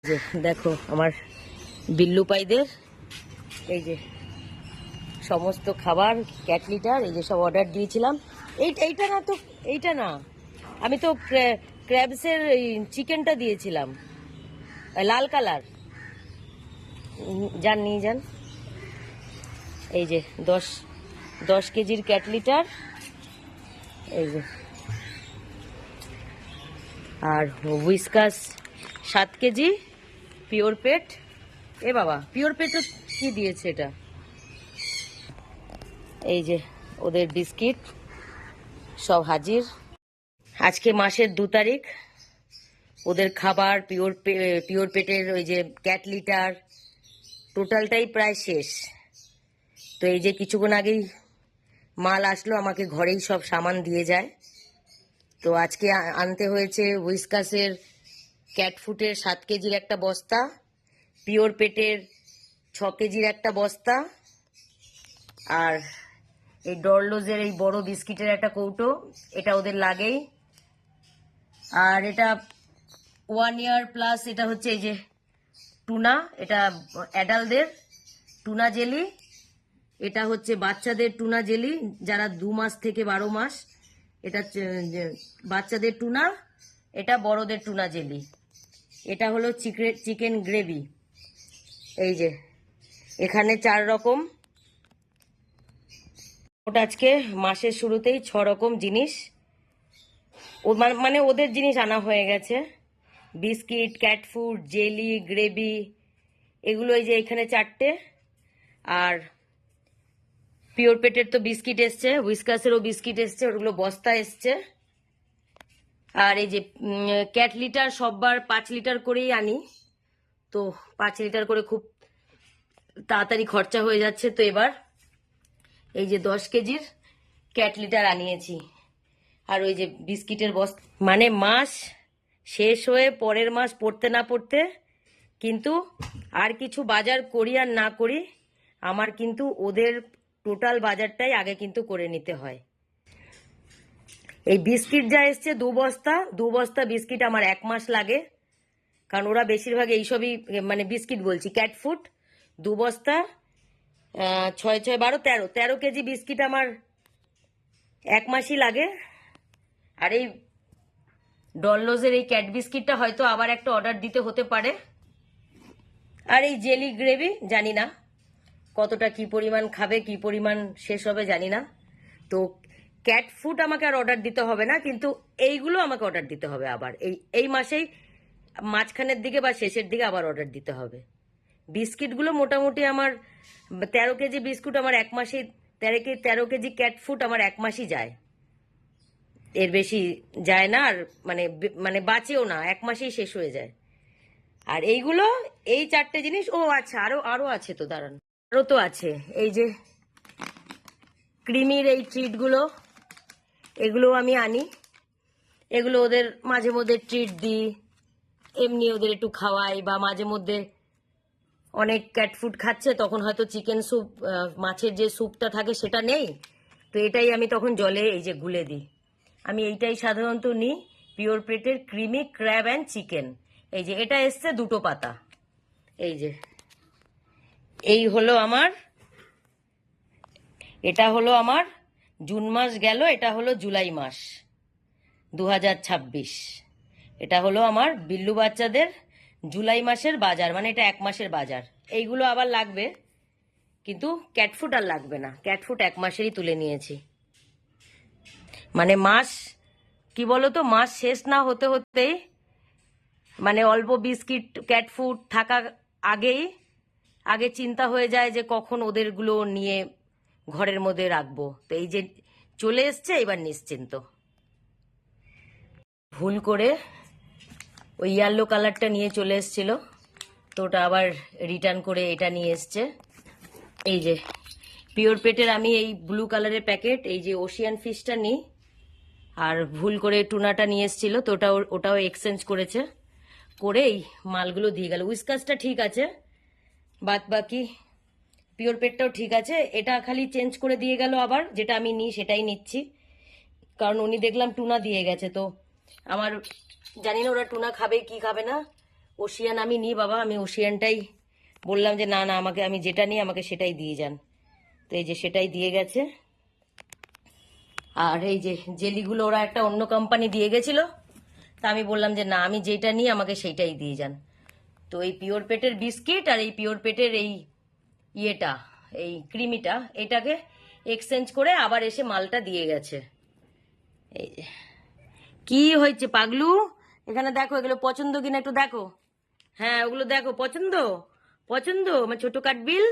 যে দেখো আমার বিল্লু পাইদের এই যে সমস্ত খাবার ক্যাট লিটার এই যে সব অর্ডার দিয়েছিলাম। এইটা না তো, এইটা না, আমি তো ক্র্যাবসের চিকেনটা দিয়েছিলাম লাল কালার। যান নিয়ে যান। এই যে 10 কেজির ক্যাট লিটার এই যে, আর হুইস্কাস 7 কেজি, পিওর পেট। এ বাবা, পিওর পেটও কি দিয়েছে এটা? এই যে ওদের বিস্কিট সব হাজির। আজকে মাসের 2 তারিখ। ওদের খাবার পিওর পেটের ওই যে ক্যাট লিটার টোটালটাই প্রায় শেষ। তো এই যে কিছুক্ষণ আগেই মাল আসলো, আমাকে ঘরেই সব সামান দিয়ে যায়। তো আজকে আনতে হয়েছে হুইস্কাসের ক্যাট ফুডের 7 কেজির একটা বস্তা, পিওর পেটের 6 কেজির একটা বস্তা, আর এই ডরলোজের এই বড় বিস্কিটের একটা কৌটো, এটা ওদের লাগেই। আর এটা 1 ইয়ার প্লাস, এটা হচ্ছে এই যে টুনা, এটা অ্যাডাল্টদের টুনা জেলি, এটা হচ্ছে বাচ্চাদের টুনা জেলি যারা 2 মাস থেকে 12 মাস, এটা বাচ্চাদের টুনা, এটা বড়দের টুনা জেলি। এটা হলো চিকেন গ্রেভি। এই যে এখানে 4 রকম। ওটা আজকে মাসের শুরুতেই 6 রকম জিনিস, মানে ওদের জিনিস আনা হয়ে গেছে। Biscuit, cat food, jelly, gravy, এগুলো এই যে এখানে 4টে। আর পিওর পেটের তো বিস্কিট এসছে, হুইস্কাসেরও বিস্কিট এসছে, ওগুলো বস্তা এসছে। আর এই যে ক্যাট লিটার সববার 5 লিটার করেই আনি, তো 5 লিটার করে খুব তাড়াতাড়ি খরচা হয়ে যাচ্ছে। তো এবার এই যে 10 কেজির ক্যাট লিটার আনিয়েছি। আর ওই যে বিস্কিটের বস্তা, মানে মাস শেষ হয়ে পরের মাস পড়তে না পড়তে কিন্তু আর কিছু বাজার করি আর না করি, আমার কিন্তু ওদের টোটাল বাজারটাই আগে কিন্তু করে নিতে হয়। এই বিস্কিট যা এসছে 2 বস্তা বিস্কিট আমার 1 মাস লাগে, কারণ ওরা বেশিরভাগ এইসবই, মানে বিস্কিট বলছি, ক্যাট ফুড। 2 বস্তা 6 6 12 13 কেজি বিস্কিট আমার 1 মাসই লাগে। আর এই ডললোজের এই ক্যাট বিস্কিটটা হয়তো আবার একটা অর্ডার দিতে হতে পারে। আর এই জেলি গ্রেভি জানি না কতটা, কি পরিমাণ খাবে, কি পরিমাণ শেষ হবে জানি না। তো ক্যাট ফুড আমাকে আর অর্ডার দিতে হবে না, কিন্তু এইগুলো আমাকে অর্ডার দিতে হবে আবার এই মাসেই মাঝখানের দিকে বা শেষের দিকে আবার অর্ডার দিতে হবে। বিস্কিটগুলো মোটামুটি আমার 13 কেজি বিস্কুট আমার 1 মাসে, 13 কেজি ক্যাট ফুড আমার 1 মাসই যায়, এর বেশি যায় না। আর মানে বাঁচেও না, 1 মাসেই শেষ হয়ে যায়। আর এইগুলো, এই 4টে জিনিস, ও আচ্ছা আরো আছে তো, দাঁড়ান, আরো তো আছে। এই যে ক্রিমির এই ট্রিটগুলো, এগুলো আমি আনি, এগুলো ওদের মাঝে মধ্যে ট্রিট দিই, এমনি ওদের একটু খাওয়াই, বা মাঝে মধ্যে অনেক ক্যাট ফুড খাচ্ছে তখন হয়তো চিকেন স্যুপ, মাছের যে স্যুপটা থাকে সেটা নেই, তো এটাই আমি তখন জলে এই যে গুলে দিই। আমি এইটাই সাধারণত নিই, পিওর পেটের ক্রিমি ক্র্যাব অ্যান্ড চিকেন। এই যে এটা এসছে 2টো পাতা। এই যে এই হলো আমার, এটা হলো আমার জুন মাস গেল, এটা হলো জুলাই মাস 2026। এটা হলো আমার বিল্লু বাচ্চাদের জুলাই মাসের বাজার, মানে এটা 1 মাসের বাজার। এইগুলো আবার লাগবে, কিন্তু ক্যাট ফুড আর লাগবে না, ক্যাট ফুড 1 মাসেরই তুলে নিয়েছি। মানে মাস, কি বলতো, মাস শেষ না হতে হতেই, মানে অল্প বিস্কিট ক্যাট ফুড থাকা আগে চিন্তা হয়ে যায় যে কখন ওদেরগুলো নিয়ে ঘরের মধ্যে রাখবো। তো এই যে চলে এসছে, এবার নিশ্চিন্ত। ভুল করে ওই ইয়েলো কালারটা নিয়ে চলে এসছিল, তো ওটা আবার রিটার্ন করে এটা নিয়ে এসছে। এই যে পিওর পেটের আমি এই ব্লু কালারের প্যাকেট, এই যে ওশিয়ান ফিশটা নিই, আর ভুল করে টুনাটা নিয়ে এসছিল, তো ওটাও এক্সচেঞ্জ করেছে, করে এই মালগুলো দিয়ে গেল। উইস্কাসটা ঠিক আছে, বাদ বাকি পিওর পেটটাও ঠিক আছে, এটা খালি চেঞ্জ করে দিয়ে গেল, আবার যেটা আমি নিই সেটাই নিচ্ছি, কারণ উনি দেখলাম টুনা দিয়ে গেছে। তো আমার জানি না ওরা টুনা খাবে কি খাবে না, ওশিয়ান আমি নিই বাবা, আমি ওশিয়ানটাই বললাম যে না না আমাকে, আমি যেটা নিই আমাকে সেটাই দিয়ে যান। তো এই যে সেটাই দিয়ে গেছে। আর এই যে জেলিগুলো ওরা একটা অন্য কোম্পানি দিয়ে গেছিল, তা আমি বললাম যে না আমি যেটা নিই আমাকে সেইটাই দিয়ে যান। তো এই পিওর পেটের বিস্কিট আর এই পিওর পেটের এই ইয়েটা, এই ক্রিমিটা, এটাকে এক্সচেঞ্জ করে আবার এসে মালটা দিয়ে গেছে। এই যে। কি হয়েছে পাগলু, এখানে দেখো এগুলো পছন্দ কিনা একটু দেখো। হ্যাঁ ওগুলো দেখো, পছন্দ পছন্দ আমার ছোট কাঠবিল।